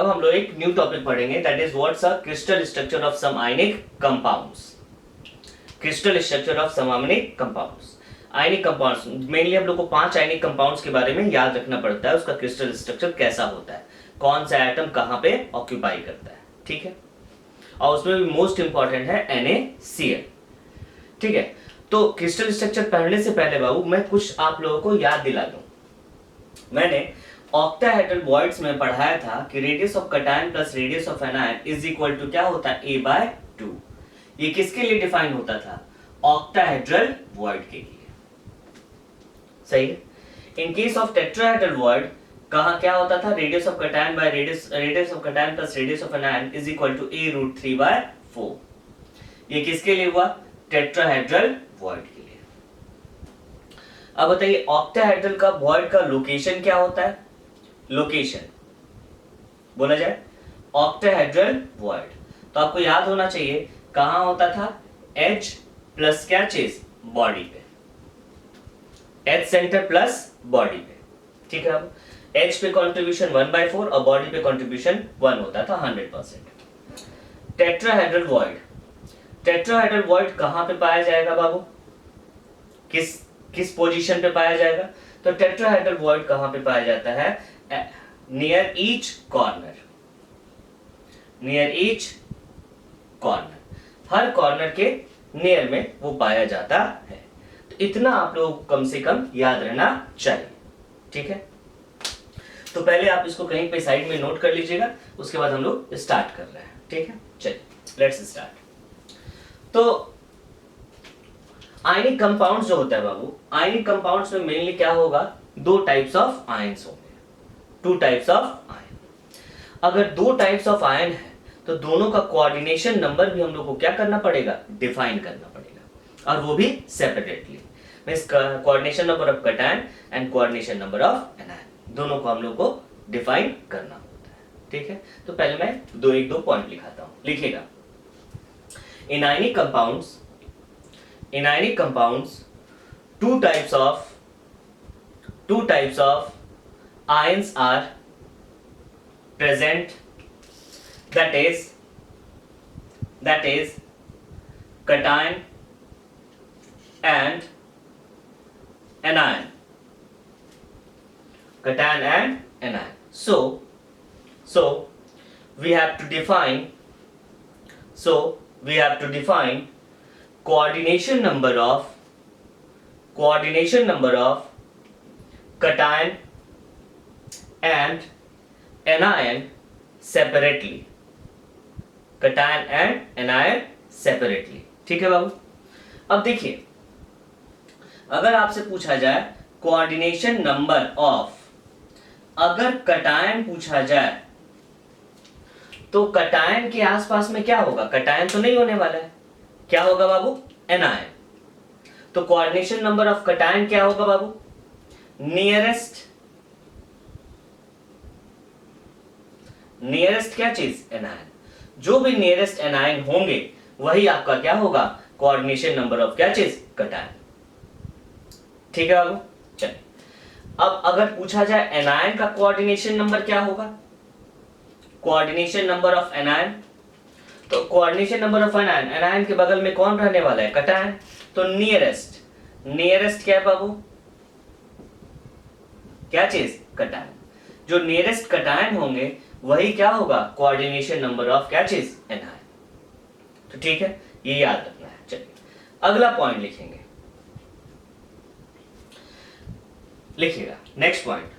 अब हम लोग एक न्यू टॉपिक पढ़ेंगे, that is what's a crystal structure of some ionic compounds. Crystal structure of some ionic compounds. Ionic compounds mainly हम लोग को 5 आयनिक कंपाउंड्स के बारे में याद रखना पड़ता है, उसका क्रिस्टल स्ट्रक्चर कैसा होता है, कौन सा एटम कहाँ पे ऑक्यूपाई करता है, ठीक है। और उसमें भी मोस्ट इंपॉर्टेंट है NaCl, ठीक है। तो क्रिस्टल स्ट्रक्चर पढ़ने से पहले बाबू मैं कुछ आप लोगों को याद दिला दूं। मैंने ऑक्टाहेड्रल वॉइड्स में पढ़ाया था कि radius of cation plus radius of anion is equal to क्या होता है, A/2। ये किसके लिए डिफाइन होता था, ऑक्टाहेड्रल वॉइड के लिए, सही है। In case of tetrahedral void कहां क्या होता था, radius of cation by radius of cation plus radius of anion is equal to A√3/4। ये किसके लिए हुआ, टेट्राहेड्रल वॉइड के लिए। अब बताइए ऑक्टाहेड्रल का वॉइड का लोकेशन क्या होता है, लोकेशन बोला जाए ऑक्टाहेड्रल वॉइड, तो आपको याद होना चाहिए कहां होता था, H प्लस क्या चीज, बॉडी पे, H सेंटर प्लस बॉडी पे, ठीक है। अब H पे कंट्रीब्यूशन 1/4 और बॉडी पे कंट्रीब्यूशन 1 होता था 100%। टेट्राहेड्रल वॉइड, टेट्राहेड्रल वॉइड कहां पे पाया जाएगा बाबू, किस पोजीशन पे पाया जाएगा, तो टेट्राहेड्रल वॉइड कहां पे पाया जाता है, near each corner, near each corner, हर कॉर्नर के नियर में वो पाया जाता है। तो इतना आप लोग कम से कम याद रहना चाहिए, ठीक है। तो पहले आप इसको कहीं पे साइड में नोट कर लीजिएगा, उसके बाद हम लोग स्टार्ट कर रहे हैं, ठीक है। चलिए लेट्स स्टार्ट। तो आयनिक कंपाउंड्स जो होता है बाबू, आयनिक कंपाउंड्स में मेनली क्या होगा, दो टाइप्स ऑफ आयंस होंगे, टू टाइप्स ऑफ आयन। अगर दो टाइप्स ऑफ आयन है तो दोनों का कोऑर्डिनेशन नंबर भी हम लोग को क्या करना पड़ेगा, डिफाइन करना पड़ेगा, और वो भी separately. Means coordination number of cation and coordination number of anion, दोनों को हम लोग को डिफाइन करना होता है, ठीक है। तो पहले मैं एक दो पॉइंट लिखाता हूं, लिखिएगा। In ionic compounds, in ionic compounds two types of ions are present, that is cation and anion, cation and anion. So we have to define coordination number of cation and anion separately, cation and anion separately, ठीक है बाबू। अब देखिए अगर आपसे पूछा जाए coordination number of, अगर cation पूछा जाए तो कटायन के आसपास में क्या होगा, कटायन तो नहीं होने वाला है, क्या होगा बाबू, एनायन। तो कोऑर्डिनेशन नंबर ऑफ कटायन क्या होगा बाबू, नियरेस्ट क्या चीज, एनायन। जो भी नियरेस्ट एनायन होंगे वही आपका क्या होगा, कोऑर्डिनेशन नंबर ऑफ क्या चीज, कटायन, ठीक है बाबू। चलिए अब अगर पूछा जाए एनायन का कोऑर्डिनेशन नंबर क्या होगा, कोऑर्डिनेशन नंबर ऑफ एनायन, तो coordination number of anion, anion के बगल में कौन रहने वाला है, कटायन। तो नियरेस्ट क्या है बाबू, क्या चीज, कटायन। जो नियरेस्ट कटायन होंगे वही क्या होगा, कोऑर्डिनेशन नंबर ऑफ क्या चीज, एनायन। तो ठीक है, ये याद रखना है। चलिए अगला पॉइंट लिखेंगे, लिखिएगा next point.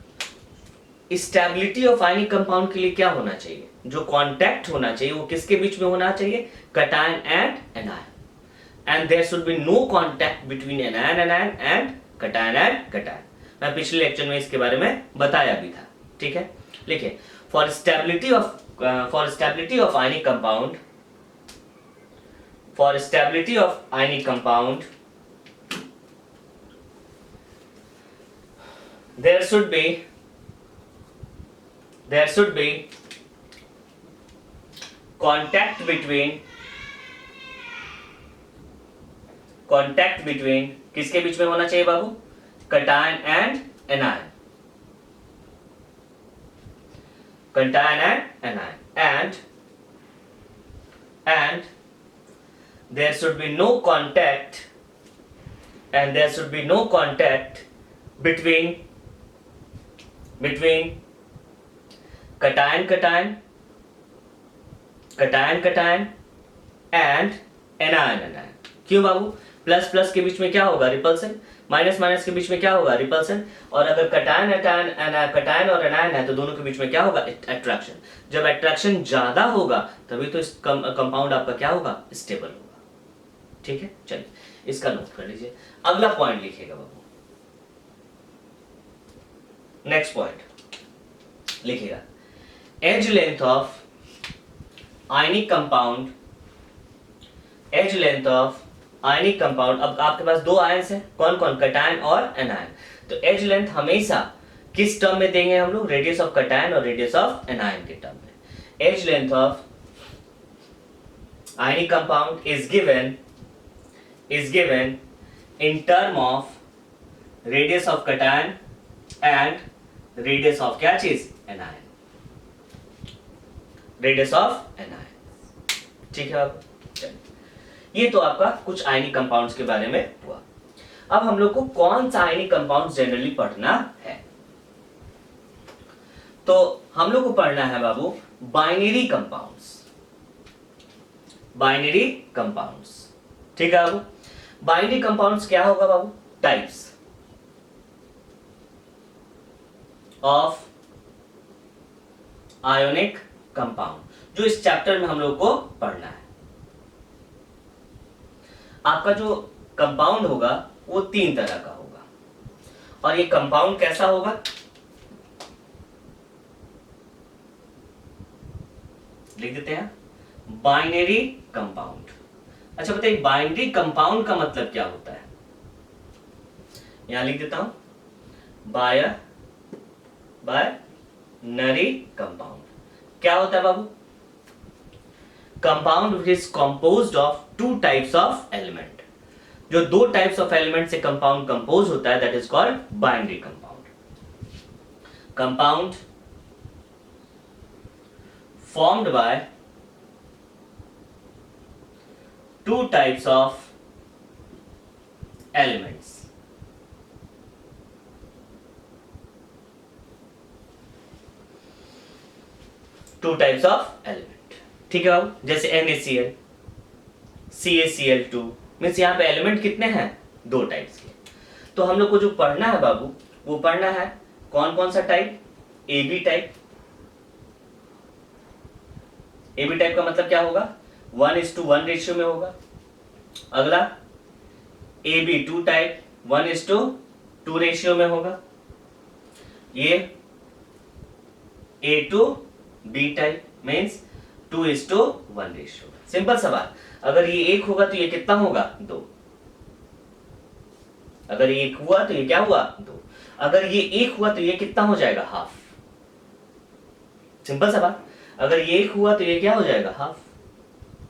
Stability of ionic compound के लिए क्या होना चाहिए, जो कांटेक्ट होना चाहिए वो किसके बीच में होना चाहिए, cation and anion, and there should be no contact between anion and cation and cation. मैं पिछले लेक्चर में इसके बारे में बताया भी था, ठीक है। लिखिए for stability of ionic compound, for stability of ionic compound there should be contact between किसके बीच में होना चाहिए बाबू, cation and anion. cation and anion, and there should be no contact, between cation and anion. क्यों बाबू? Plus plus के बीच में क्या होगा? रिपल्सन। माइनस माइनस के बीच में क्या होगा? रिपल्सन। और अगर कटायन और एनायन है तो दोनों के बीच में क्या होगा? अट्रैक्शन। जब अट्रैक्शन ज्यादा होगा तभी तो इस कंपाउंड आपका क्या होगा? स्टेबल होगा। ठीक है, चलिए इसका नोट कर लीजिए। अगला पॉइंट लिखिएगा बाबू, नेक्स्ट पॉइंट लिखिएगा, edge length of ionic compound, edge length of ionic compound. अब आपके पास दो आयंस हैं, कौन कौन? कटायन और एनायन। तो एज लेंथ हमेशा किस टर्म में देंगे हम लोग? रेडियस ऑफ कटायन और रेडियस ऑफ एनायन के टर्म में। Edge length of ionic compound is given in term of radius of cation and radius of क्या चीज? Anion, radius of anion. ठीक है, अब ये तो आपका कुछ आयनिक कंपाउंड्स के बारे में हुआ। अब हम लोग को कौन सा आयनिक कंपाउंड जनरली पढ़ना है? तो हम लोग को पढ़ना है बाबू बाइनरी कंपाउंड्स, बाइनरी कंपाउंड्स। ठीक है बाबू, बाइनरी कंपाउंड्स क्या होगा बाबू? टाइप्स ऑफ आयोनिक कंपाउंड, जो इस चैप्टर में हम लोग को पढ़ना है। आपका जो कंपाउंड होगा वो 3 तरह का होगा, और ये कंपाउंड कैसा होगा? लिख देते हैं, बाइनरी कंपाउंड। अच्छा बताइए, बाइनरी कंपाउंड का मतलब क्या होता है? यहां लिख देता हूं, बाइनरी कंपाउंड क्या होता है बाबू? Compound which is composed of 2 types of element. जो 2 टाइप्स ऑफ एलिमेंट से कंपाउंड कंपोज होता है that is called binary compound. Compound formed by 2 types of elements, 2 types of element। ठीक है बाबू, जैसे NaCl, CaCl2, मीन्स यहाँ पे एलिमेंट कितने हैं? 2 टाइप्स के। तो हम लोग को जो पढ़ना है बाबू वो पढ़ना है कौन कौन सा type? AB type. AB type का मतलब क्या होगा? 1:1 रेशियो में होगा। अगला AB2 टाइप 1:2 रेशियो में होगा। ये A2B type means 2:1 ratio. Simple सवाल, अगर ये 1 होगा तो ये कितना होगा? 2। अगर ये 1 हुआ तो ये क्या हुआ? 2। अगर ये 1 हुआ तो ये कितना हो जाएगा? हाफ। सिंपल सवाल, अगर ये 1 हुआ तो ये क्या हो जाएगा? हाफ।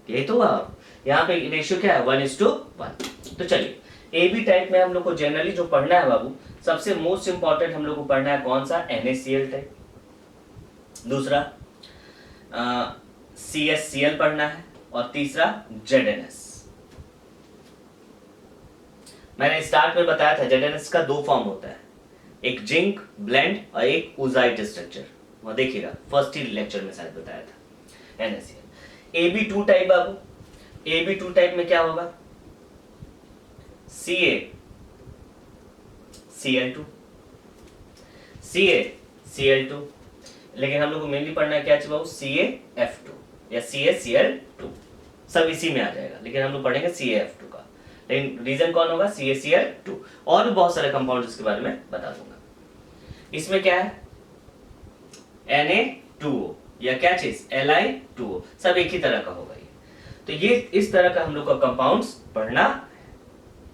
ये तो हुआ। यहाँ पे रेशियो क्या है? 1:1। तो चलिए, AB टाइप में हम लोग को जनरली जो पढ़ना है बाबू, सबसे मोस्ट इंपॉर्टेंट हम लोग को पढ़ना है कौन सा? NaCl type. दूसरा CsCl पढ़ना है, और तीसरा ZnS। मैंने स्टार्ट में बताया था ZnS का 2 फॉर्म होता है, एक जिंक ब्लेंड और एक उजाइट स्ट्रक्चर। वह देखिएगा फर्स्ट ही लेक्चर में शायद बताया था। NaCl। AB2 टाइप बाबू, AB2 टाइप में क्या होगा? CaCl2, CaCl2। लेकिन हम लोग को मेनली पढ़ना है क्या चाहिए बाबू? CaF2 या CaCl2, सब इसी में आ जाएगा, लेकिन हम लोग पढ़ेंगे CaF2 का। लेकिन रीजन कौन होगा? CaCl2। और भी बहुत सारे कंपाउंड इसके बारे में बता दूंगा। इसमें क्या है? Na2O या क्या चीज? Li2O, सब एक ही तरह का होगा ये। तो ये इस तरह का हम लोग का कंपाउंड्स पढ़ना है।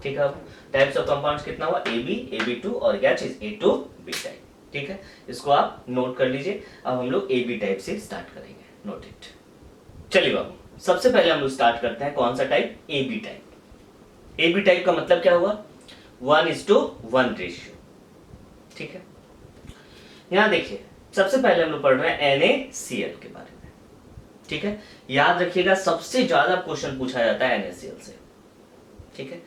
ठीक है, टाइप्स ऑफ कंपाउंड्स कितना हुआ? AB, AB2 और क्या चीज? A2B type. ठीक है, इसको आप नोट कर लीजिए। अब हम लोग AB टाइप से स्टार्ट करेंगे, नोट इट। चलिए बाबू, सबसे पहले हम लोग स्टार्ट करते हैं कौन सा type? AB type. AB type का मतलब क्या हुआ? 1:1 रेशियो। ठीक है, यहां देखिए सबसे पहले हम लोग पढ़ रहे हैं NaCl के बारे में, ठीक है। याद रखिएगा सबसे ज्यादा क्वेश्चन पूछा जाता है NaCl से, ठीक है।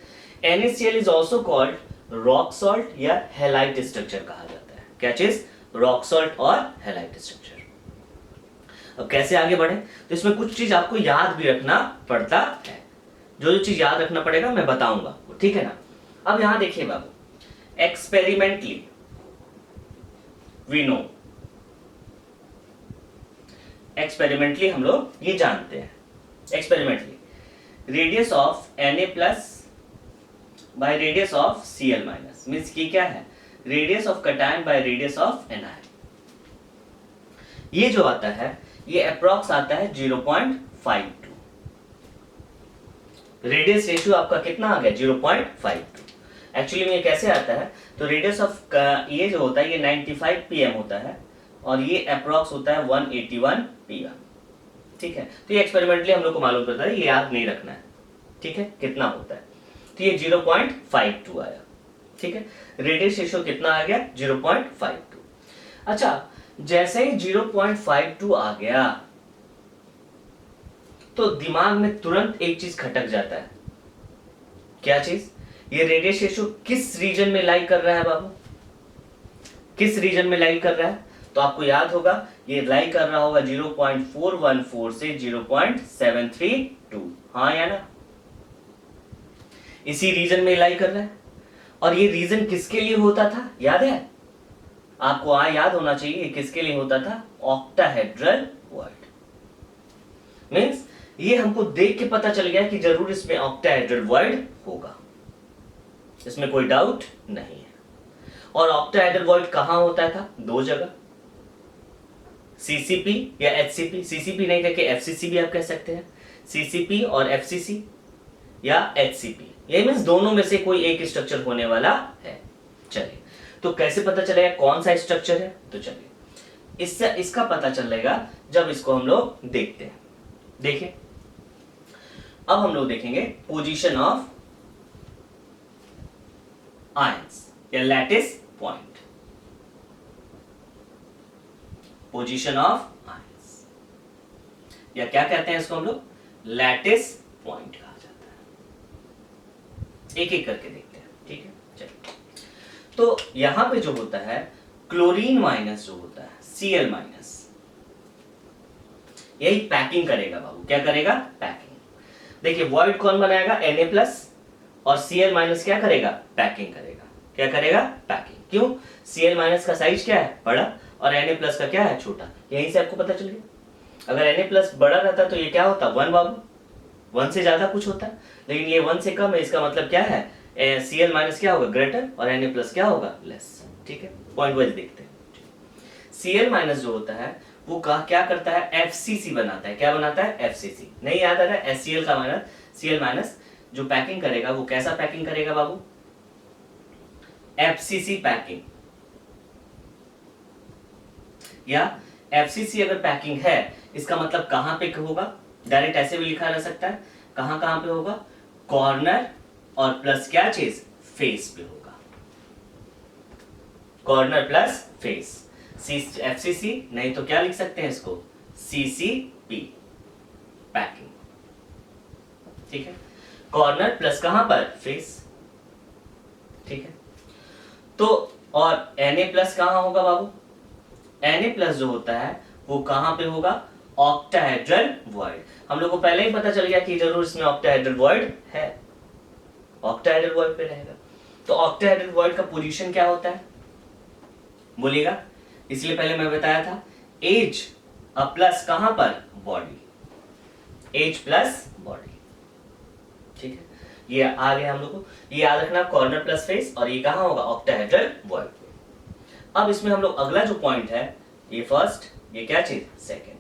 NaCl is also called rock salt या हैलाइट स्ट्रक्चर कहा जाता है। क्या चीज? रॉक सॉल्ट और हैलाइट स्ट्रक्चर। अब कैसे आगे बढ़े, तो इसमें कुछ चीज आपको याद भी रखना पड़ता है। जो जो चीज याद रखना पड़ेगा मैं बताऊंगा, ठीक है ना। अब यहां देखिए बाबू, एक्सपेरिमेंटली वी नो, एक्सपेरिमेंटली हम लोग ये जानते हैं, experimentally radius of Na plus by radius of Cl minus means की क्या है, radius of cation by radius of anion. ये जो आता है ये अप्रॉक्स आता है 0.52। रेडियस रेशियो आपका कितना आ गया? 0.52। एक्चुअली में ये कैसे आता है, तो रेडियस ऑफ ये जो होता है ये 95 pm होता है और ये अप्रॉक्स होता है 181 pm, ठीक है। तो ये एक्सपेरिमेंटली हम लोग को मालूम पड़ता है, ये याद नहीं रखना है, ठीक है, कितना होता है। तो ये 0.52 आया, ठीक है। रेडियस रेशियो कितना आ गया? 0.52। अच्छा, जैसे ही 0.52 आ गया तो दिमाग में तुरंत एक चीज खटक जाता है। क्या चीज? ये रेडियस रेशियो किस रीजन में लाई कर रहा है बाबू? किस रीजन में लाई कर रहा है? तो आपको याद होगा ये लाई कर रहा होगा 0.414 से 0.732, हाँ या ना? इसी रीजन में लाई कर रहा है। और ये रीजन किसके लिए होता था याद है आपको? याद होना चाहिए किसके लिए होता था? Octahedral void. मींस ये हमको देख के पता चल गया कि जरूर इसमें ऑक्टाहेड्रल वॉइड होगा, इसमें कोई डाउट नहीं है। और ऑक्टाहेड्रल वॉइड कहां होता था? दो जगह, सीसीपी या एचसीपी। सीसीपी नहीं कह के एफसीसी भी आप कह सकते हैं, सीसीपी और एफसीसी या एचसीपी, ये मींस दोनों में से कोई एक स्ट्रक्चर होने वाला है। चलिए, तो कैसे पता चलेगा कौन सा स्ट्रक्चर है? तो चलिए इससे इसका पता चलेगा जब इसको हम लोग देखते हैं। देखिए, अब हम लोग देखेंगे पोजीशन ऑफ आयंस या lattice point. Position of ions या क्या कहते हैं इसको हम लोग? लैटिस पॉइंट कहा जाता है। एक एक करके देखते हैं, ठीक है। चलिए, तो यहां पे जो होता है क्लोरीन माइनस जो होता है Cl माइनस, यही पैकिंग करेगा बाबू। क्या करेगा? पैकिंग। देखिए वॉइड कौन बनाएगा? Na प्लस, और Cl माइनस क्या करेगा? पैकिंग करेगा। क्या करेगा? पैकिंग। क्यों? Cl माइनस का साइज क्या है? बड़ा, और Na प्लस का क्या है? छोटा। यहीं से आपको पता चल गया। अगर Na प्लस बड़ा रहता तो ये क्या होता? 1 बाबू, 1 से ज्यादा कुछ होता है, लेकिन ये 1 से कम है। इसका मतलब क्या है? Cl माइनस क्या होगा? ग्रेटर, और Na प्लस क्या होगा? लेस, ठीक है। पॉइंट वाइज देखते हैं। Cl माइनस जो होता है वो क्या करता है? FCC बनाता है। क्या बनाता है? FCC। नहीं याद आ रहा है? HCl का माइनस, Cl माइनस जो पैकिंग करेगा वो कैसा पैकिंग करेगा बाबू? FCC packing. या FCC अगर पैकिंग है इसका मतलब कहां पे होगा? डायरेक्ट ऐसे भी लिखा जा सकता है। कहां कहां पे होगा? कॉर्नर और प्लस क्या चीज? फेस पे होगा। कॉर्नर प्लस फेस, FCC, नहीं तो क्या लिख सकते हैं इसको? CCP पैकिंग, ठीक है। कॉर्नर प्लस कहां पर? फेस, ठीक है। तो और Na प्लस कहां होगा बाबू? Na प्लस जो होता है वो कहां पे होगा? Octahedral void. हम लोग को पहले ही पता चल गया कि जरूर इसमें ऑक्टाहेड्रल वॉइड है, ऑक्टाहेड्रल वॉइड पे रहेगा। तो ऑक्टाहेड्रल वॉइड का पोजीशन क्या होता है बोलिएगा? इसलिए पहले मैं बताया था एज प्लस कहां पर? बॉडी, एज प्लस बॉडी, ठीक है। ये आ गया हम लोग को, ये याद रखना, कॉर्नर प्लस फेस, और ये कहां होगा? ऑक्टाहेड्रल वॉइड पे। अब इसमें हम लोग अगला जो पॉइंट है, ये फर्स्ट, ये क्या चीज? सेकेंड।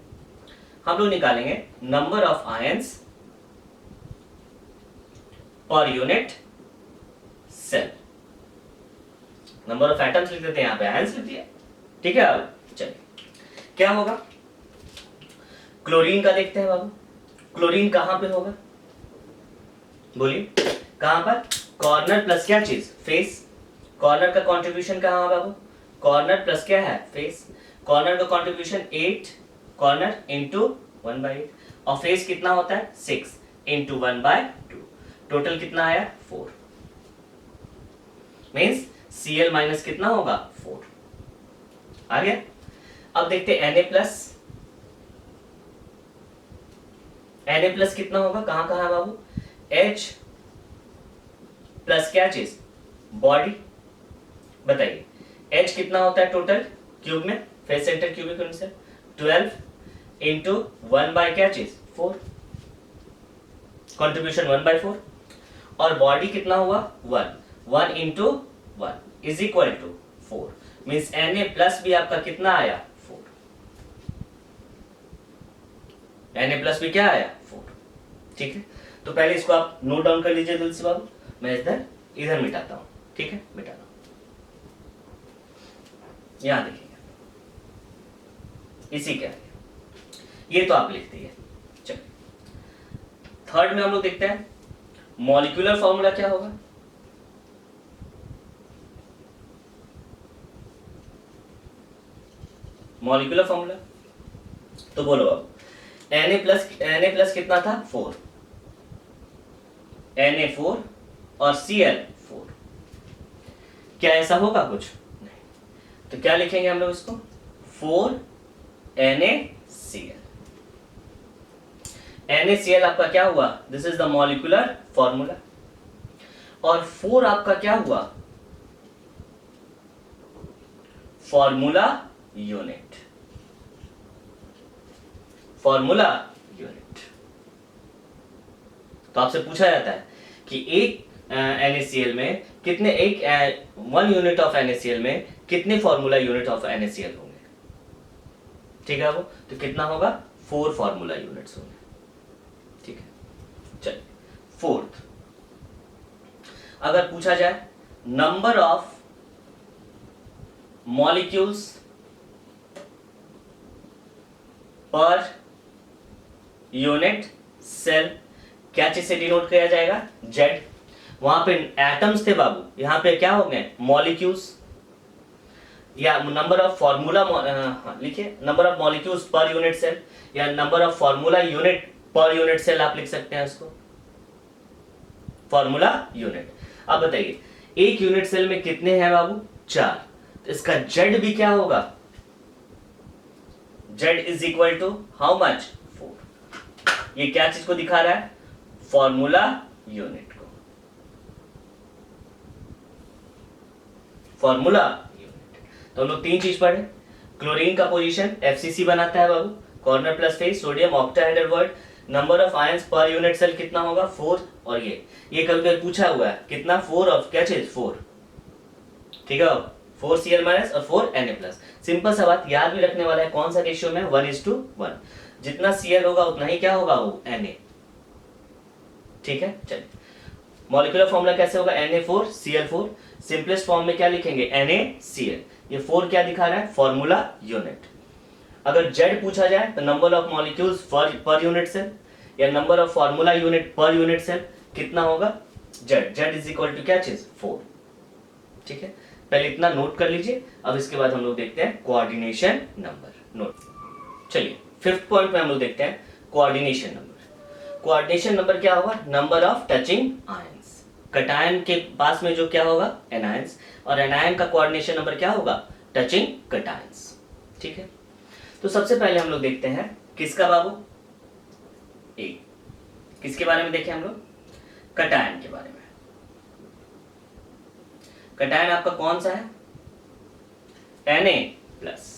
हम लोग निकालेंगे नंबर ऑफ आयंस पर unit cell. Number of atoms लिख देते हैं, यहां पे आयंस लिख दिया, ठीक है। अब चलिए क्या होगा? क्लोरीन का देखते हैं बाबू। क्लोरीन कहां पे होगा बोलिए? कहां पर? कॉर्नर प्लस क्या चीज? फेस। कॉर्नर का कंट्रीब्यूशन कहां है बाबू? कॉर्नर प्लस क्या है? फेस। कॉर्नर का कॉन्ट्रीब्यूशन 8 कॉर्नर इंटू 1/8 और फेस कितना होता है 6 इंटू 1/2 टोटल कितना आया 4 मीन्स Cl माइनस कितना होगा 4 आ गया। अब देखते हैं Na प्लस कितना होगा कहां कहां है बाबू H प्लस क्या चीज बॉडी बताइए H कितना होता है टोटल क्यूब में फेस सेंटर क्यूबिक यूनिट से 12 इंटू 1 बाय क्या चीज 4 कॉन्ट्रीब्यूशन 1/4 और बॉडी कितना हुआ 1 into 1 is equal to 4 means Na plus भी आपका कितना आया 4 Na प्लस भी क्या आया 4 ठीक है। तो पहले इसको आप नोट डाउन कर लीजिए दिल से बाबू, मैं इधर मिटाता हूं ठीक है मिटा रहा हूं। यहां देखिएगा इसी के आगे ये तो आप लिख दिए। चलिए थर्ड में हम लोग देखते हैं मॉलिक्यूलर फॉर्मूला क्या होगा। मॉलिक्यूलर फॉर्मूला तो बोलो अब Na प्लस कितना था 4 Na4 और Cl4 क्या ऐसा होगा कुछ नहीं तो क्या लिखेंगे हम लोग इसको 4 NaCl NaCl आपका क्या हुआ this is the molecular formula और 4 आपका क्या हुआ फॉर्मूला यूनिट तो आपसे पूछा जाता है कि एक NaCl में कितने एक 1 यूनिट ऑफ NaCl में कितने फॉर्मूला यूनिट ऑफ NaCl होंगे ठीक है वो तो कितना होगा 4 फॉर्मूला यूनिट्स होंगे ठीक है। चलिए फोर्थ अगर पूछा जाए नंबर ऑफ मॉलिक्यूल्स पर यूनिट सेल क्या चीज से डिनोट किया जाएगा जेड वहां पे एटम्स थे बाबू यहां पे क्या हो गए मॉलिक्यूल्स या नंबर ऑफ फॉर्मूला लिखिए नंबर ऑफ मॉलिक्यूल्स पर यूनिट सेल या नंबर ऑफ फॉर्मूला यूनिट पर यूनिट सेल आप लिख सकते हैं इसको फॉर्मूला यूनिट। अब बताइए एक यूनिट सेल में कितने हैं बाबू 4 तो इसका जेड भी क्या होगा Z is equal to how much 4 ये क्या चीज को दिखा रहा है फॉर्मूला यूनिट को फॉर्मूला यूनिट तो हम लोग 3 चीज पढ़े क्लोरीन का पोजीशन FCC बनाता है बाबू corner plus face sodium octahedral word number of ions पर यूनिट सेल कितना होगा 4 और ये कभी कभी पूछा हुआ है कितना 4 ऑफ क्या चीज 4 ठीक है 4 Cl माइनस और 4 Na प्लस सिंपल सा बात याद भी रखने वाला है कौन सा रेशियो में 1:1 जितना Cl होगा उतना ही क्या होगा वो Na ठीक है। चलिए मॉलिक्यूलर फॉर्मूला कैसे होगा Na4Cl4 सिंपलेस्ट फॉर्म में क्या लिखेंगे NaCl ये 4 क्या दिखा रहा है फॉर्मूला यूनिट। अगर Z पूछा जाए तो नंबर ऑफ मॉलिक्यूल्स पर यूनिट सेल या नंबर ऑफ फॉर्मूला यूनिट पर यूनिट सेल कितना होगा Z इज इक्वल टू क्या चीज 4 ठीक है। पहले इतना नोट कर लीजिए अब इसके बाद हम लोग देखते हैं कोऑर्डिनेशन नंबर नोट। चलिए फिफ्थ पॉइंट में हम लोग देखते हैं कोऑर्डिनेशन नंबर। कोऑर्डिनेशन नंबर क्या होगा number of touching ions cation के पास में जो क्या होगा एनायंस और एनायन का कोऑर्डिनेशन नंबर क्या होगा टचिंग कटायंस ठीक है। तो सबसे पहले हम लोग देखते हैं किसका बाबू ए किसके बारे में देखें हम लोग कटायन के बारे में। कटायन आपका कौन सा है Na प्लस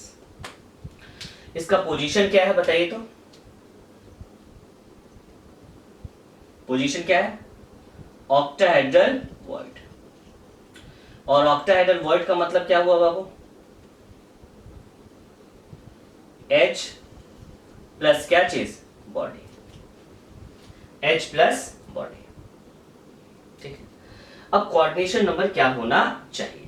इसका पोजीशन क्या है बताइए तो पोजीशन क्या है ऑक्टाहेड्रल वॉइड और ऑक्टाहेड्रल वॉइड का मतलब क्या हुआ बाबू H प्लस क्या चीज बॉडी H प्लस बॉडी ठीक है। अब कोऑर्डिनेशन नंबर क्या होना चाहिए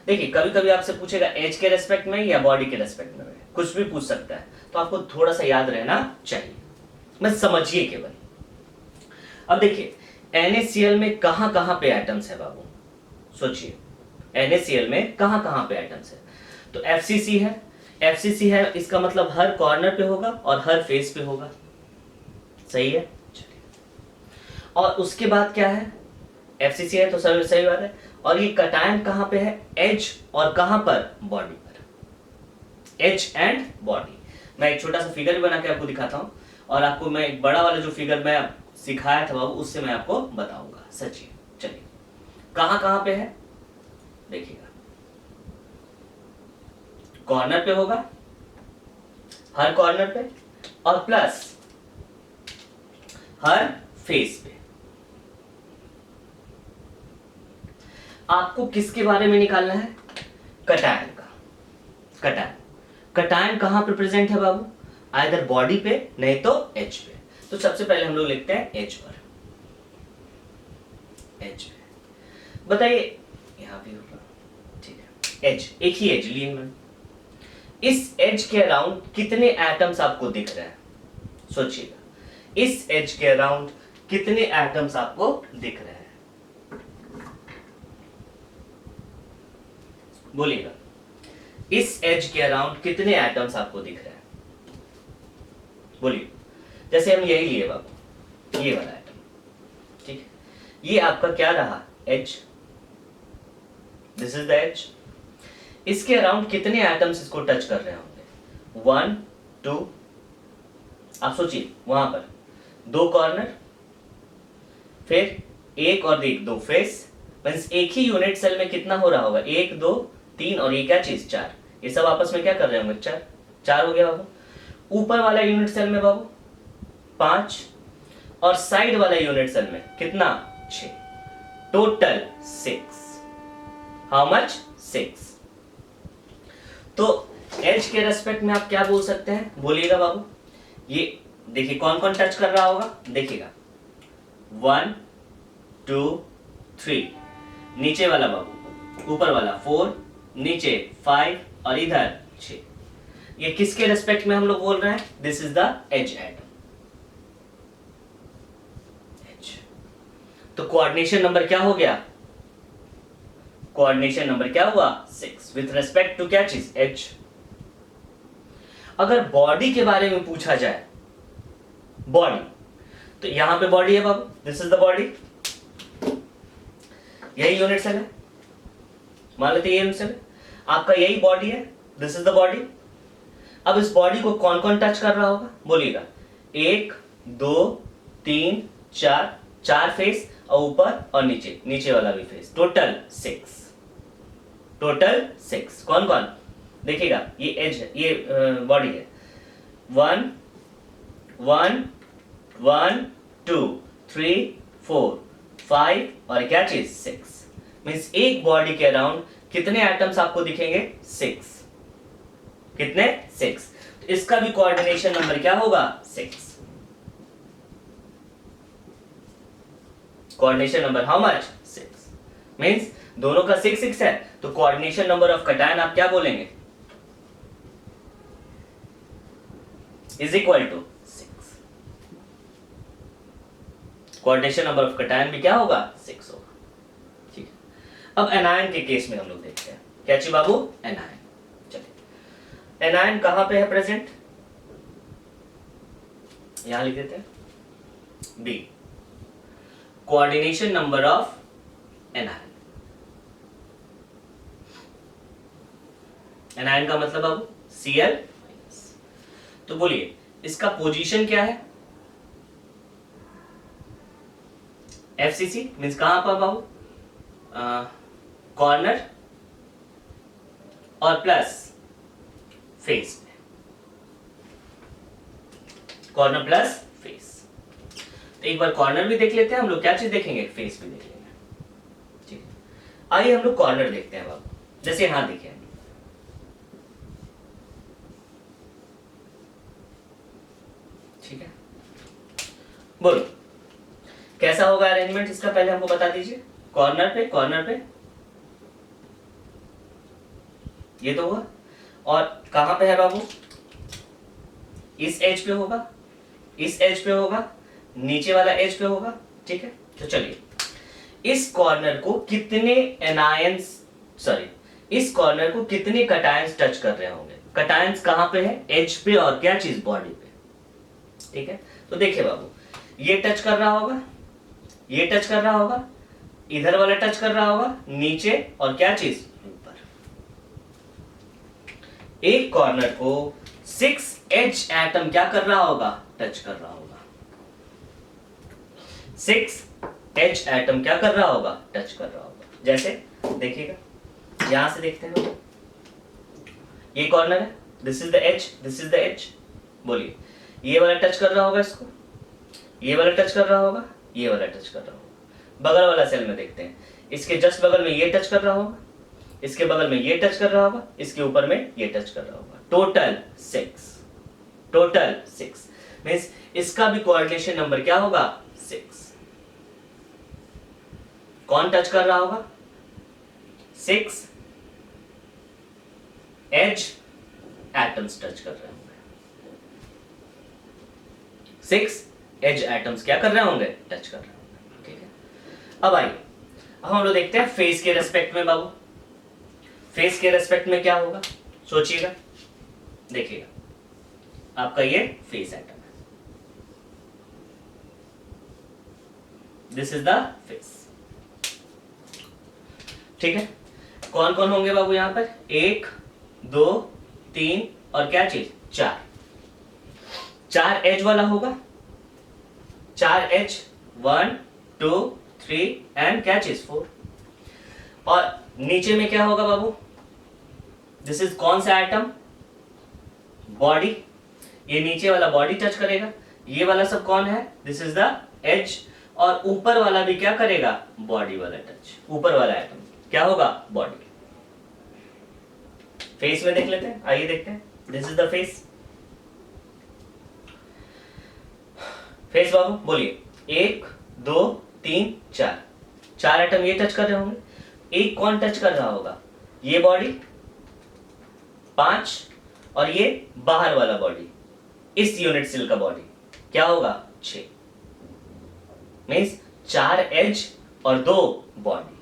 देखिए कभी कभी आपसे पूछेगा H के रेस्पेक्ट में या बॉडी के रेस्पेक्ट में कुछ भी पूछ सकता है तो आपको थोड़ा सा याद रहना चाहिए मैं समझिए केवल। अब देखिए NaCl में कहां कहां पे एटम्स है बाबू सोचिए NaCl में कहां कहां पे एटम्स है तो FCC है FCC है, इसका मतलब हर कॉर्नर पे होगा और हर फेस पे होगा, सही है। और उसके बाद क्या है, FCC है तो सही बात है। और ये कटायन कहां पे है, एज और कहां पर, बॉडी पर, एज एंड बॉडी। मैं एक छोटा सा फिगर भी बना के आपको दिखाता हूं, और आपको मैं एक बड़ा वाला जो फिगर मैं सिखाया था बाबू उससे मैं आपको बताऊंगा। सचिए चलिए, कहां कहां पे है देखिएगा, कॉर्नर पे होगा, हर कॉर्नर पे, और प्लस हर फेस पे। आपको किसके बारे में निकालना है, कटायन का। कटायन कहां पे प्रेजेंट है बाबू, आइदर बॉडी पे नहीं तो एज पे। तो सबसे पहले हम लोग लिखते हैं एज पर, एज पे। बताइए यहां पे होगा, ठीक है, एज, एक ही एज लिए मैंने। इस एज के अराउंड कितने एटम्स आपको दिख रहे हैं, सोचिएगा, इस एज के अराउंड कितने एटम्स आपको दिख रहे हैं, बोलिएगा, इस एज के अराउंड कितने एटम्स आपको दिख रहे हैं, बोलिए। जैसे हम यही लिए बाबू, ये वाला एटम, ठीक है, ये आपका क्या रहा, edge, this is the edge. इसके अराउंड कितने एटम्स इसको टच कर रहे होंगे, 1 2, आप सोचिए, वहां पर 2 कॉर्नर, फिर 1 और 1 2 फेस, मींस एक ही यूनिट सेल में कितना हो रहा होगा, 1 2 3 और ये क्या चीज 4, ये सब आपस में क्या कर रहे होंगे, 4 हो गया बाबू। ऊपर वाला यूनिट सेल में बाबू 5, और साइड वाला यूनिट सेल में कितना, 6, टोटल 6। How much, 6। तो एज के रेस्पेक्ट में आप क्या बोल सकते हैं, बोलिएगा बाबू। ये देखिए कौन कौन टच कर रहा होगा, देखिएगा 1 2 3, नीचे वाला बाबू, ऊपर वाला 4, नीचे 5 और इधर 6। ये किसके रेस्पेक्ट में हम लोग बोल रहे हैं, this is the edge atom, edge. तो कोऑर्डिनेशन नंबर क्या हो गया, कोऑर्डिनेशन नंबर क्या हुआ, 6 विथ रेस्पेक्ट टू क्या चीज, एच। अगर बॉडी के बारे में पूछा जाए, बॉडी, तो यहां पे बॉडी है बाबू, दिस इज द बॉडी, यही यूनिट सेल है, मान लेते ये यूनिट सेल है, आपका यही बॉडी है, दिस इज द बॉडी। अब इस बॉडी को कौन कौन टच कर रहा होगा, बोलिएगा, 1 2 3 4, 4 फेस, और ऊपर और नीचे, नीचे वाला भी फेस, टोटल 6, टोटल 6। कौन कौन, देखिएगा, ये एज है, ये बॉडी है, 1 1 1 2 3 4 5 और क्या चीज, 6। मींस एक बॉडी के अराउंड कितने एटम्स आपको दिखेंगे, 6। कितने, 6। तो इसका भी कोऑर्डिनेशन नंबर क्या होगा, 6। Coordination number how much, 6। Means दोनों का 6 6 है, तो कोऑर्डिनेशन नंबर ऑफ कटायन आप क्या बोलेंगे, is equal to 6। Coordination number of cation भी क्या होगा, 6 होगा, ठीक है। अब एनायन के केस में हम लोग देखते हैं, क्या चाहिए बाबू, एनायन। चलिए, एनायन कहां पे है प्रेजेंट, यहां लिख देते हैं, B, coordination number of anion. Anion का मतलब बाबू Cl-। तो बोलिए इसका पोजीशन क्या है, FCC मींस कहां पर बाबू, कॉर्नर और प्लस फेस में, कॉर्नर प्लस फेस। तो एक बार कॉर्नर भी देख लेते हैं हम लोग, क्या चीज देखेंगे, फेस भी देख लेंगे, ठीक है। आइए हम लोग कॉर्नर देखते हैं बाबू, जैसे यहां देखें, ठीक है, बोलो कैसा होगा अरेंजमेंट इसका, पहले हमको बता दीजिए। कॉर्नर पे, कॉर्नर पे ये तो हुआ, और कहां पे है बाबू, इस एज पे होगा, इस एज पे होगा, नीचे वाला एज पे होगा, ठीक है। तो चलिए, इस कॉर्नर को कितने एनायंस, सॉरी, इस कॉर्नर को कितने कटायंस टच कर रहे होंगे, कटायंस कहां पे है? एज पे और क्या चीज? बॉडी पे। ठीक है, तो देखिए बाबू, ये टच कर रहा होगा, ये टच कर रहा होगा, इधर वाला टच कर रहा होगा, नीचे और क्या चीज? ऊपर। एक कॉर्नर को 6H एटम क्या कर रहा होगा? टच कर रहा होगा। 6H एटम क्या कर रहा होगा? टच कर रहा होगा। जैसे देखिएगा, यहां से देखते हैं, ये कॉर्नर है, this is the H, this is the H. बोलिए, ये वाला टच कर रहा होगा इसको, ये वाला टच कर रहा होगा, ये वाला टच कर रहा होगा। बगल वाला सेल में देखते हैं, इसके जस्ट बगल में ये टच कर रहा होगा, इसके बगल में ये टच कर रहा होगा, इसके ऊपर में ये टच कर रहा होगा। टोटल 6, टोटल 6 मींस इसका भी कोऑर्डिनेशन नंबर क्या होगा? 6। कौन टच कर रहा होगा? 6 एज एटम्स टच कर रहे होंगे। 6 एज एटम्स क्या कर रहे होंगे? टच कर रहे होंगे। ठीक है, अब आइए, अब हम लोग देखते हैं फेस के रेस्पेक्ट में। बाबू, फेस के रेस्पेक्ट में क्या होगा? सोचिएगा, देखिएगा, आपका ये फेस एटम है, दिस इज द फेस। ठीक है, कौन कौन होंगे बाबू यहां पर? 1 2 3 और क्या चीज? 4। 4 एज वाला होगा, 4 एज, 1 2 3 एंड क्या चीज? 4। और नीचे में क्या होगा बाबू? दिस इज कौन सा एटम? बॉडी। ये नीचे वाला बॉडी टच करेगा, ये वाला सब कौन है? This is the edge. और ऊपर वाला भी क्या करेगा? बॉडी वाला टच। ऊपर वाला एटम क्या होगा? बॉडी। फेस में देख लेते हैं, आइए देखते हैं, this is the face. Face बाबू बोलिए, 1 2 3 4, 4 एटम ये टच कर रहे होंगे। एक कौन टच कर रहा होगा? ये बॉडी 5 और ये बाहर वाला बॉडी, इस यूनिट सेल का बॉडी क्या होगा? 6। मींस 4 एज और 2 बॉडी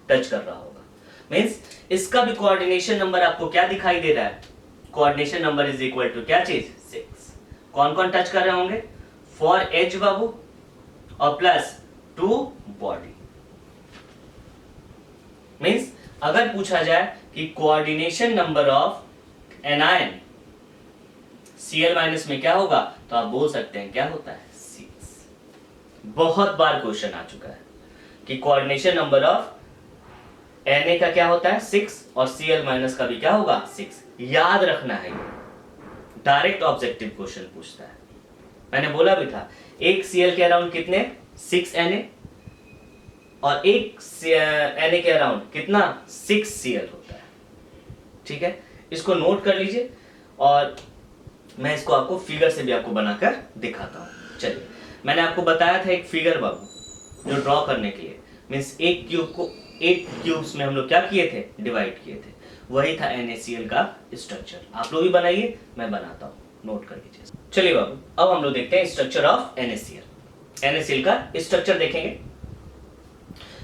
टच कर रहा होगा। मींस इसका भी कोऑर्डिनेशन नंबर आपको क्या दिखाई दे रहा है? Coordination number is equal to क्या चीज? 6। कौन कौन टच कर रहे होंगे? 4 एज बाबू और प्लस 2 बॉडी। मींस अगर पूछा जाए कि coordination number of anion Cl minus में क्या होगा, तो आप बोल सकते हैं क्या होता है? 6। बहुत बार क्वेश्चन आ चुका है कि कोऑर्डिनेशन नंबर ऑफ Na का क्या होता है? 6 और Cl माइनस का भी क्या होगा? 6। याद रखना है, डायरेक्ट ऑब्जेक्टिव क्वेश्चन पूछता है। मैंने बोला भी था, एक Cl के अराउंड कितने? 6 Na और एक Na के अराउंड कितना? 6 Cl होता है। ठीक है, इसको नोट कर लीजिए और मैं इसको आपको फिगर से भी आपको बनाकर दिखाता हूं। चलिए, मैंने आपको बताया था एक फिगर बाबू जो ड्रॉ करने के लिए, मींस एक क्यूब को 8 क्यूब्स में हम लोग क्या किए थे? डिवाइड किए थे। वही था NaCl का स्ट्रक्चर। आप लोग भी बनाइए, मैं बनाता हूं, नोट कर लीजिए। चलिए बाबू, अब हम लोग देखते हैं स्ट्रक्चर ऑफ NaCl। NaCl का स्ट्रक्चर देखेंगे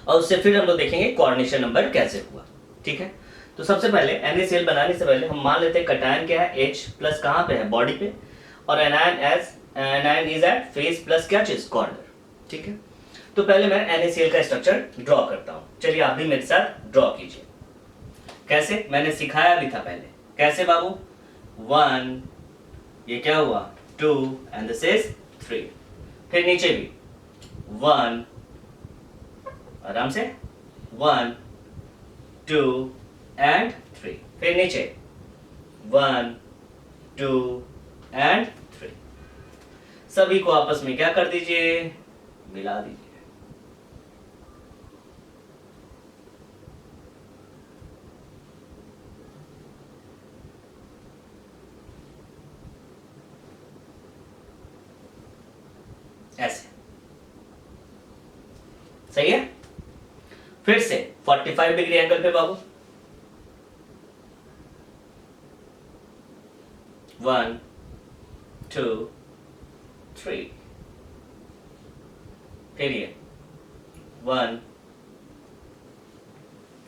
और उससे फिर हम लोग देखेंगे कोऑर्डिनेशन नंबर कैसे हुआ। ठीक है, तो सबसे पहले NaCl बनाने से पहले हम मान लेते हैं कटायन क्या है? H प्लस कहां पे है? बॉडी पे। और anion is at face plus क्या चीज? कॉर्नर। ठीक है, तो पहले मैं NaCl का स्ट्रक्चर ड्रॉ करता हूं। चलिए आप भी मेरे साथ ड्रॉ कीजिए। कैसे? मैंने सिखाया भी था पहले। कैसे बाबू? 1, ये क्या हुआ? 2 एंड दिस इज 3। फिर नीचे भी 1, आराम से 1 2 एंड 3। फिर नीचे 1 2 एंड 3। सभी को आपस में क्या कर दीजिए? मिला दीजिए। ऐसे सही है। फिर से 45 डिग्री एंगल पे बाबू 1 2 3। फिर ये 1,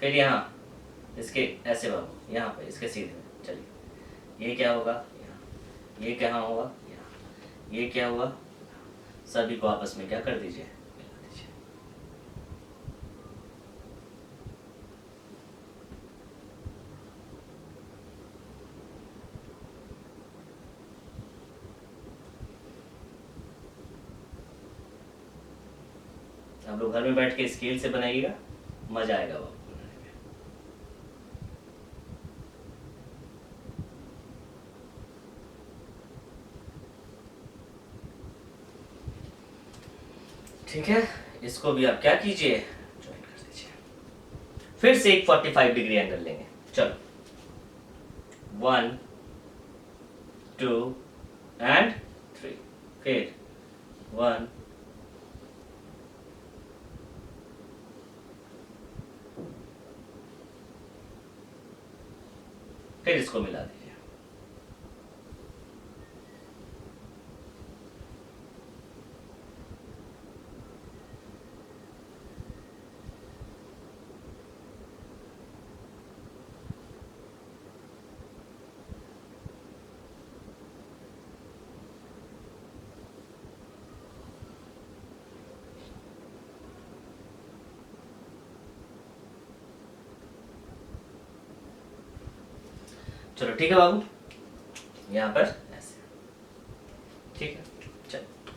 फिर यहां इसके ऐसे बाबू, यहां पे इसके सीधे में। चलिए ये क्या होगा यहाँ, ये कहाँ होगा यहाँ, ये क्या हुआ, सभी को आपस में क्या कर दीजिए, मिला दीजिए। आप लोग घर में बैठ के स्केल से बनाइएगा, मजा आएगा वो बनाने में। ठीक है, इसको भी आप क्या कीजिए, ज्वाइन कर दीजिए। फिर से एक 45 डिग्री एंगल लेंगे। चलो 1 2 एंड 3, फिर 1 फिर इसको मिला दीजिए। चलो ठीक है बाबू, यहाँ पर ऐसे, ठीक है। चलो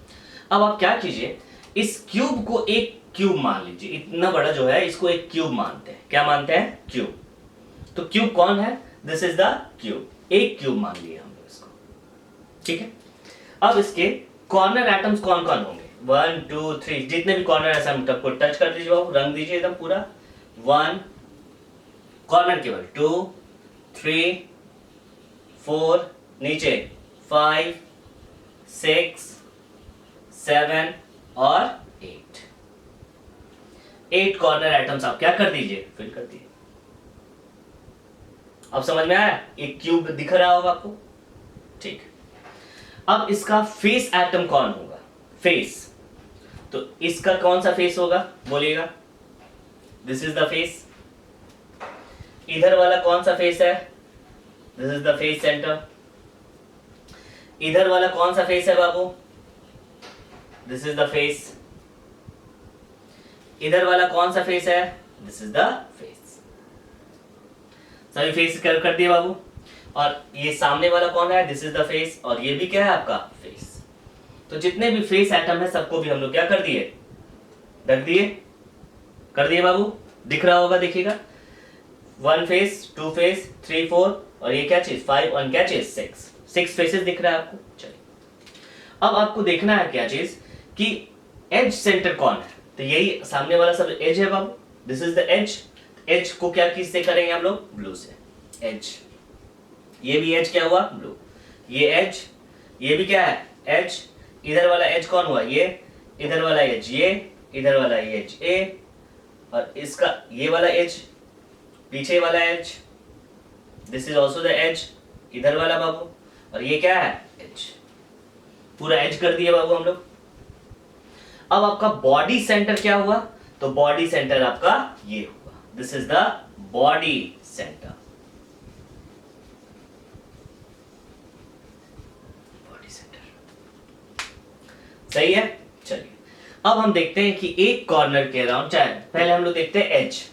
अब आप क्या कीजिए, इस क्यूब को एक क्यूब मान लीजिए, इतना बड़ा जो है इसको एक क्यूब मानते हैं। क्या मानते हैं? क्यूब। तो क्यूब कौन है? दिस इज द क्यूब, एक क्यूब मान लिया हम लोग इसको, ठीक है। अब इसके कॉर्नर एटम्स कौन कौन होंगे? 1 2 3, जितने भी कॉर्नर एटम को टच कर दीजिए बाबू, रंग दीजिए एकदम पूरा। 1 कॉर्नर केवल, 2 3 4 नीचे, 5 6 7 और 8 कॉर्नर एटम्स आप क्या कर दीजिए, फिल कर दिए। अब समझ में आया? एक क्यूब दिख रहा होगा आपको, ठीक। अब इसका फेस एटम कौन होगा? फेस, तो इसका कौन सा फेस होगा बोलिएगा? This is the face. इधर वाला कौन सा फेस है? This is the face center. इधर वाला कौन सा फेस है बाबू? This is the face. इधर वाला कौन सा फेस है? This is the face. सभी फेस कर दिए बाबू। और ये सामने वाला कौन है? This is the face. और ये भी क्या है आपका? फेस। तो जितने भी फेस एटम है सबको भी हम लोग क्या कर दिए, रख दिए, कर दिए बाबू। दिख रहा होगा, देखिएगा। 1 फेस, 2 फेस, 3 4 और ये क्या चीज 5 और क्या चीज 6 फेसेस दिख रहा है आपको। चलिए अब आपको देखना है क्या चीज कि एज सेंटर कौन है। तो यही सामने वाला सब एज है बाबू, this is the edge. Edge को क्या किस से करेंगे हम लोग? ब्लू से। एज, ये भी एज क्या हुआ? ब्लू। ये एज, ये भी क्या है? एज। इधर वाला एज कौन हुआ? ये। इधर वाला एज ये, इधर वाला एज ए, और इसका ये वाला एज, पीछे वाला edge, this is also the edge. इधर वाला बाबू, और ये क्या है? एज। पूरा एज कर दिए बाबू हम लोग। अब आपका बॉडी सेंटर क्या हुआ? तो बॉडी सेंटर आपका ये हुआ, this is the body centre. Body centre सही है। चलिए अब हम देखते हैं कि एक कॉर्नर के अराउंड, चाहे पहले हम लोग देखते हैं एज।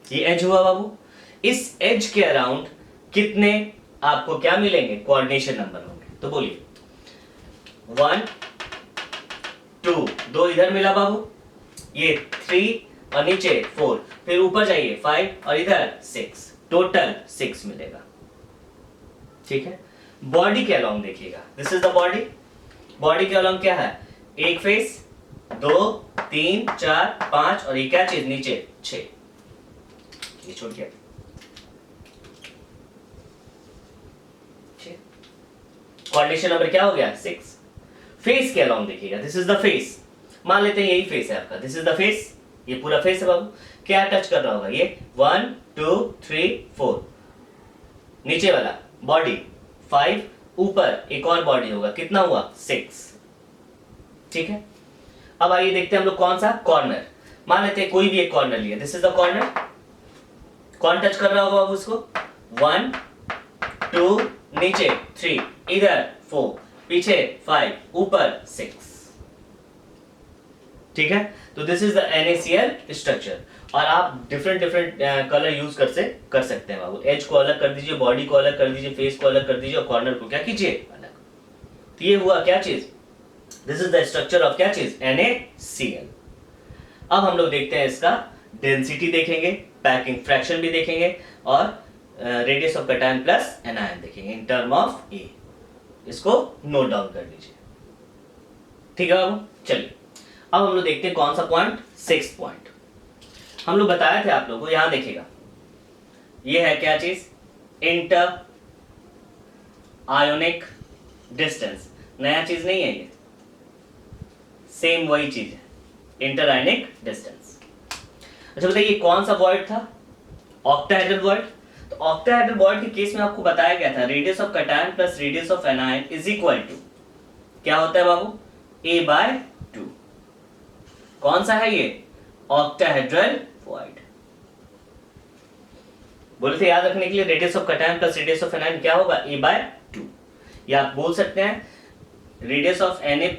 ये एज हुआ बाबू। इस एज के अराउंड कितने आपको क्या मिलेंगे? कोऑर्डिनेशन नंबर होंगे। तो बोलिए 1 2, 2 इधर मिला बाबू, ये 3 और नीचे 4, फिर ऊपर जाइए 5 और इधर 6, टोटल 6 मिलेगा, ठीक है। बॉडी के अलाउंग देखिएगा, this is the body. Body के अलाउंग क्या है? एक फेस, 2 3 4 5 और ये क्या चीज नीचे 6, ये छोड़ गया। कोऑर्डिनेशन नंबर क्या हो गया? 6। फेस के अलाउंग देखिएगा, दिस इज द फेस। मान लेते हैं यही फेस है आपका, दिस इज द फेस। ये पूरा फेस है बाबू। क्या टच कर रहा होगा? ये 1 2 3 4, नीचे वाला बॉडी 5, ऊपर एक और बॉडी होगा, कितना हुआ? 6, ठीक है। अब आइए देखते हैं हम लोग कौन सा कॉर्नर। मान लेते हैं कोई भी एक कॉर्नर लिया, दिस इज द कॉर्नर। कौन टच कर रहा होगा बाबू उसको? 1 2 नीचे 3, इधर 4, पीछे 5, ऊपर 6। ठीक है, तो this is the NaCl structure. और आप डिफरेंट कलर यूज कर सकते हैं बाबू। एज को अलग कर दीजिए, बॉडी को अलग कर दीजिए, फेस को अलग कर दीजिए, और कॉर्नर को क्या कीजिए, अलग। तो ये हुआ क्या चीज, this is the structure of क्या चीज, NaCl। अब हम लोग देखते हैं इसका डेंसिटी देखेंगे, पैकिंग फ्रैक्शन भी देखेंगे, और radius of cation plus anion देखेंगे इन टर्म ऑफ ए। इसको नोट डाउन कर लीजिए, ठीक है बाबू। चलिए अब हम लोग देखते हैं कौन सा पॉइंट, 6 पॉइंट। हम लोग बताए थे आप लोगों को, यहां देखिएगा, ये है क्या चीज, इंटर आयोनिक डिस्टेंस। नया चीज नहीं है ये, सेम वही चीज है, इंटर आयोनिक डिस्टेंस। अच्छा बताइए कौन सा वॉइड था, ऑक्टाहेड्रल वॉइड। तो ऑक्टाहेड्रल वॉइड के केस में आपको बताया गया था radius of cation plus radius of anion is equal to क्या होता है बाबू, a/2। कौन सा है ये, ऑक्टाहेड्रल वॉइड। बोले थे याद रखने के लिए, radius of cation plus radius of anion क्या होगा, a/2। या आप बोल सकते हैं radius of Na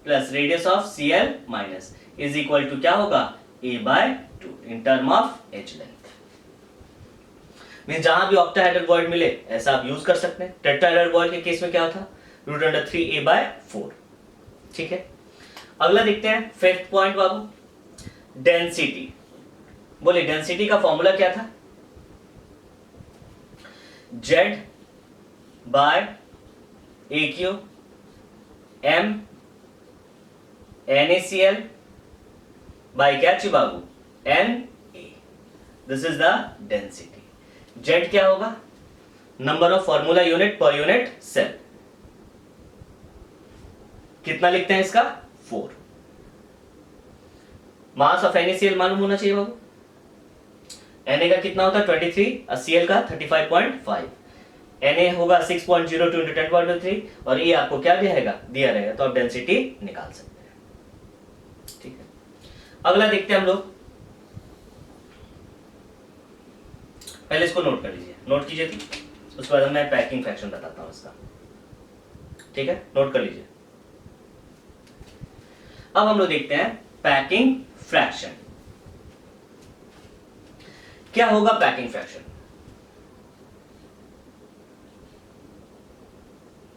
plus radius of Cl minus is equal to क्या होगा, a/2 in term of H length. Means जहां भी ऑक्टाहेड्रल वॉइड मिले ऐसा आप यूज कर सकते हैं। टेट्राहेड्रल वॉइड के केस में क्या होता, √3a/4। ठीक है, अगला देखते हैं 5th पॉइंट बाबू, डेंसिटी। बोले डेंसिटी का फॉर्मूला क्या था, Z/AQ m NaCl बाय क्या चाहिए बाबू, Na। This is the density. Z क्या होगा, नंबर ऑफ फॉर्मूला यूनिट पर यूनिट सेल। कितना लिखते हैं इसका, 4। मास ऑफ NaCl मालूम होना चाहिए बाबू। Na का कितना होता है 23 और Cl का 35.5। Na होगा 6.02 into 10⁻³ और ये आपको क्या दिया रहेगा, तो आप डेंसिटी निकाल सकते हैं। ठीक है, अगला देखते हैं हम लोग। पहले इसको नोट कर लीजिए, नोट कीजिए थी, उसके बाद मैं पैकिंग फ्रैक्शन बताता हूं इसका। ठीक है, नोट कर लीजिए। अब हम लोग देखते हैं पैकिंग फ्रैक्शन। क्या होगा पैकिंग फ्रैक्शन,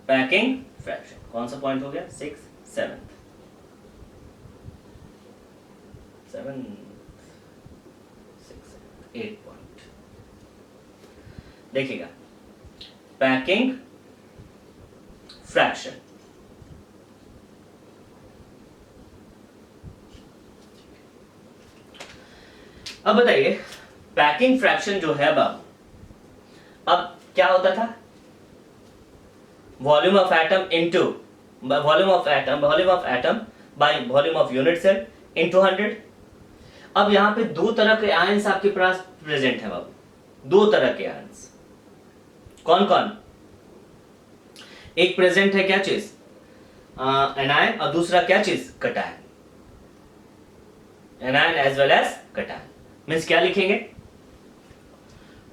पैकिंग फ्रैक्शन कौन सा पॉइंट हो गया, 6, 7, 6, 8 पॉइंट। देखिएगा पैकिंग फ्रैक्शन, अब बताइए पैकिंग फ्रैक्शन जो है बाबू, अब क्या होता था, volume of atom into volume of atom by volume of unit cell into 100। अब यहां पे दो तरह के आयंस आपके पास प्रेजेंट है बाबू, दो तरह के आयंस। कौन कौन, एक प्रेजेंट है क्या चीज, एनायन, और दूसरा क्या चीज, cation. Anion as well as cation. Means क्या लिखेंगे,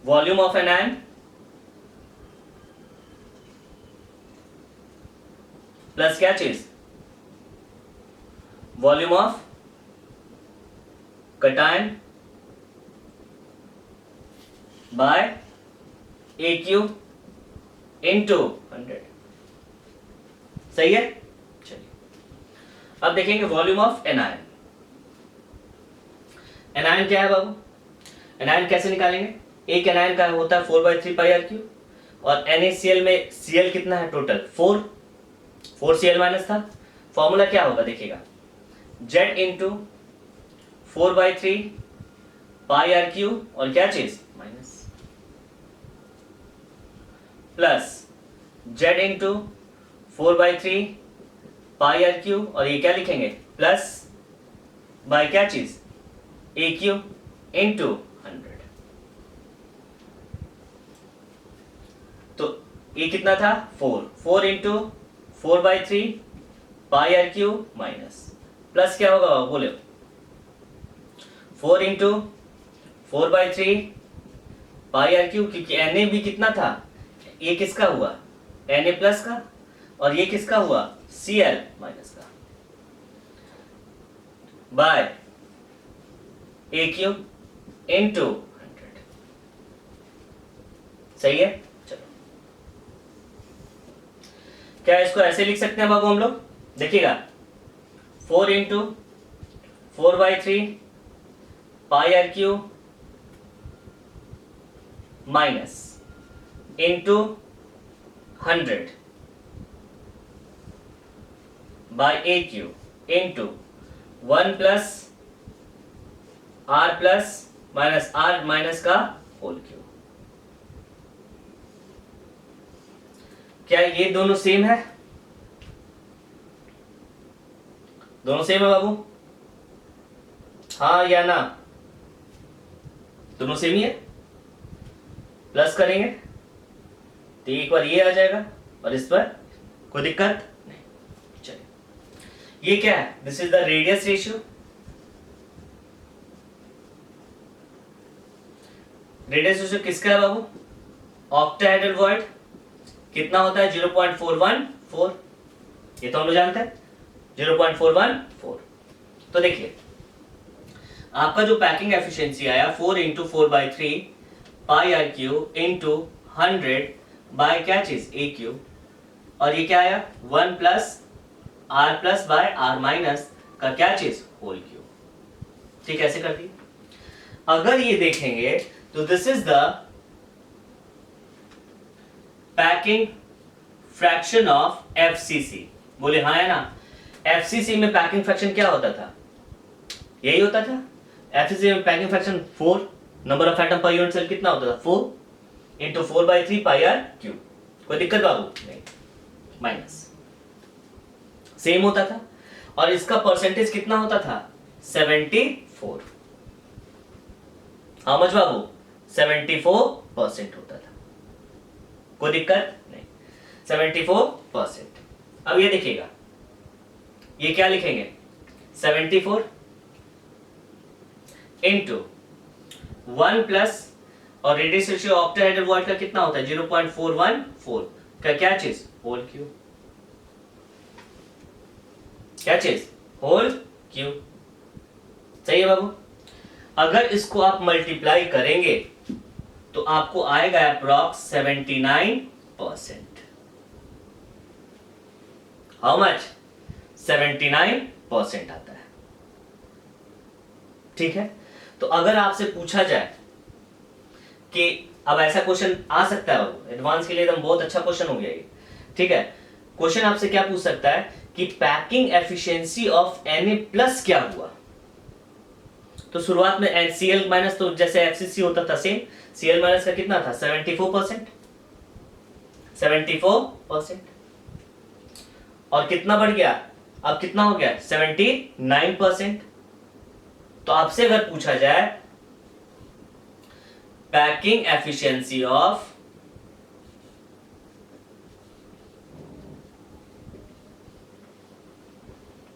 वॉल्यूम ऑफ एनायन प्लस क्या चीज, volume of cation by AQ into 100। सही है, चलिए अब देखेंगे वॉल्यूम ऑफ एनायन। एनायन क्या है बाबू, एनायन कैसे निकालेंगे, एक एनायन का होता है 4/3 πRQ, और NaCl में Cl कितना है टोटल, 4 Cl माइनस था। फॉर्मूला क्या होगा देखिएगा, Z इंटू 4/3 πRQ और क्या चीज minus, plus Z into 4/3 πRQ और ये क्या लिखेंगे, प्लस बाय क्या चीज AQ इंटू 100। तो ये कितना था, 4 इंटू 4/3 πRQ माइनस, प्लस क्या होगा बोले, 4 इंटू 4/3 πRQ, क्योंकि Na भी कितना था, ये किसका हुआ Na प्लस का, और ये किसका हुआ Cl माइनस का, बाय AQ इनटू 100। सही है। चलो क्या इसको ऐसे लिख सकते हैं बाबू हम लोग, देखिएगा 4 into 4/3 pi r cube minus into 100 by AQ into 1 plus r plus minus r minus का होल क्यूब। क्या ये दोनों सेम है? दोनों सेम है बाबू, हाँ या ना? दोनों सेम ही है। प्लस करेंगे तो एक बार ये आ जाएगा और इस पर कोई दिक्कत नहीं। चलिए ये क्या है, this is the radius ratio. Radius ratio किसका है बाबू, ऑक्टाहेड्रल वॉइड कितना होता है 0.414, ये तो हम लोग जानते हैं 0.414। तो देखिए आपका जो पैकिंग एफिशिएंसी आया 4 into 4/3 pi r cube into 100 by क्या चीज AQ, और ये क्या आया 1 plus r plus by r minus का क्या चीज होल क्यूब। ठीक है, ऐसे कर दी। अगर ये देखेंगे तो this is the packing fraction of FCC। बोले हाँ है ना, FCC में पैकिंग फ्रैक्शन क्या होता था, यही होता था। FCC में packing fraction 4, number of atom पर यूनिट सेल कितना होता था 4 इंटू 4/3 पाई आर क्यूब। कोई दिक्कत बाबू नहीं, माइनस सेम होता था। और इसका परसेंटेज कितना होता था 74। हाउ मच बाबू 74% होता था। कोई दिक्कत नहीं, 74%। अब ये देखिएगा, ये क्या लिखेंगे 74 इंटू 1 प्लस, और रेडियस रेशियो ऑक्टाहेड्रल वॉइड का कितना होता है 0.414 का क्या चीज होल क्यूब। क्या चीज होल क्यूब। सही है बाबू। अगर इसको आप मल्टीप्लाई करेंगे तो आपको आएगा अप्रॉक्स 79%। हाउ मच 79% आता है। ठीक है, तो अगर आपसे पूछा जाए कि अब ऐसा क्वेश्चन आ सकता है एडवांस के लिए एकदम बहुत अच्छा क्वेश्चन हो गया ये। ठीक है, क्वेश्चन आपसे क्या पूछ सकता है कि packing efficiency of Na plus क्या हुआ। तो शुरुआत में Cl माइनस, तो जैसे FCC होता था सेम, Cl माइनस का कितना था 74%। और कितना बढ़ गया, अब कितना हो गया 79%। तो आपसे अगर पूछा जाए पैकिंग एफिशिएंसी ऑफ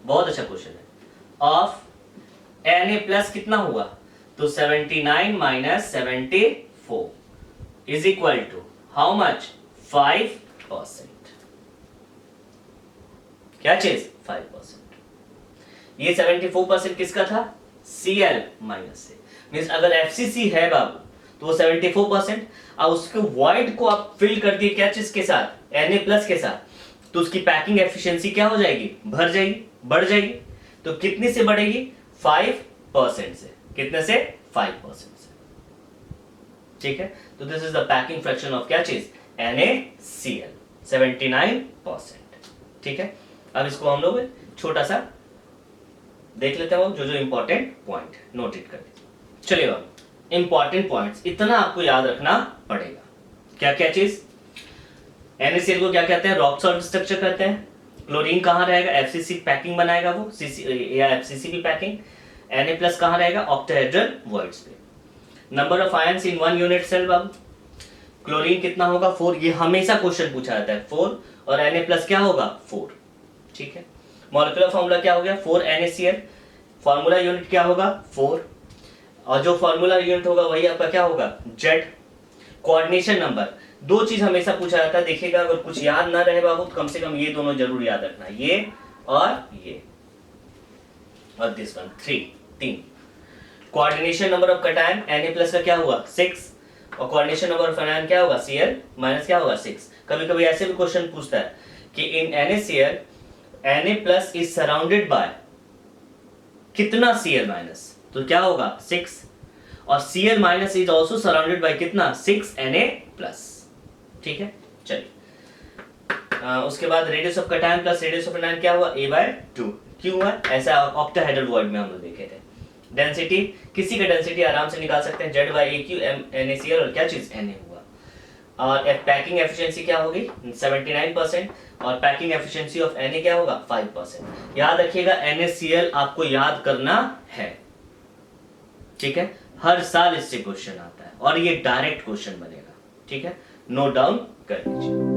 बहुत अच्छा क्वेश्चन है, ऑफ Na प्लस कितना हुआ, तो 79 minus 74 is equal to how much 5%। क्या चीज 5%। ये 74% किसका था Cl माइनस से, मींस अगर FCC है बाबू तो वो 74%। अब उसके वॉइड को आप फिल कर दिए क्या चीज के साथ Na प्लस के साथ, तो उसकी पैकिंग एफिशिएंसी क्या हो जाएगी, भर जाएगी, बढ़ जाएगी। तो कितने से बढ़ेगी 5% से। कितने से 5% से। ठीक है, तो this is the packing fraction of क्या चीज NaCl 79%। ठीक है, अब इसको हम लोग छोटा सा देख लेते हैं, जो जो इंपॉर्टेंट पॉइंट नोटेट कर दीजिए। चलिए बाबू इंपॉर्टेंट पॉइंट्स इतना आपको याद रखना पड़ेगा। क्या क्या चीज, NaCl को क्या कहते हैं, रॉक सॉल्ट स्ट्रक्चर कहते हैं। क्लोरीन कहाँ रहेगा, FCC पैकिंग बनाएगा वो, या FCC की पैकिंग। Na प्लस कहाँ रहेगा, ऑक्टाहेड्रल वॉइड्स पे। Number of ions in one unit cell बाबू, क्लोरीन कितना होगा 4, ये हमेशा क्वेश्चन पूछा जाता है 4, और Na प्लस क्या होगा 4। ठीक है, मॉलिक्यूलर फॉर्मूला क्या हो गया 4 NaCl, फॉर्मूला यूनिट क्या होगा 4, और जो फॉर्मूला यूनिट होगा वही आपका क्या होगा Z। कोऑर्डिनेशन नंबर दो चीज हमेशा पूछा जाता है, देखिएगा अगर कुछ याद ना रहे बाबू तो कम से कम ये दोनों जरूर याद रखना, ये और this one, 3। Coordination number of cation Na+ का क्या हुआ 6, और कोऑर्डिनेशन नंबर ऑफ एनायन क्या होगा Cl माइनस क्या होगा 6। कभी कभी ऐसे भी क्वेश्चन पूछता है कि इन NaCl Na+ is surrounded by कितना Cl-, तो क्या होगा 6, और Cl- is also surrounded by कितना 6 Na+। ठीक है, चलिए उसके बाद radius of cation plus radius of anion क्या हुआ A/2। क्यों हुआ ऐसा, ऑक्टाहेड्रल वर्ड में हम लोग देखे थे। डेंसिटी, किसी का डेंसिटी आराम से निकाल सकते हैं, Z/AQ NaCl और क्या चीज Na हुआ। और पैकिंग एफिशिएंसी क्या होगी 79%, और पैकिंग एफिशिएंसी ऑफ Na क्या होगा 5%। याद रखिएगा NaCl आपको याद करना है, ठीक है, हर साल इससे क्वेश्चन आता है और ये डायरेक्ट क्वेश्चन बनेगा, ठीक है, नोट डाउन कर लीजिए।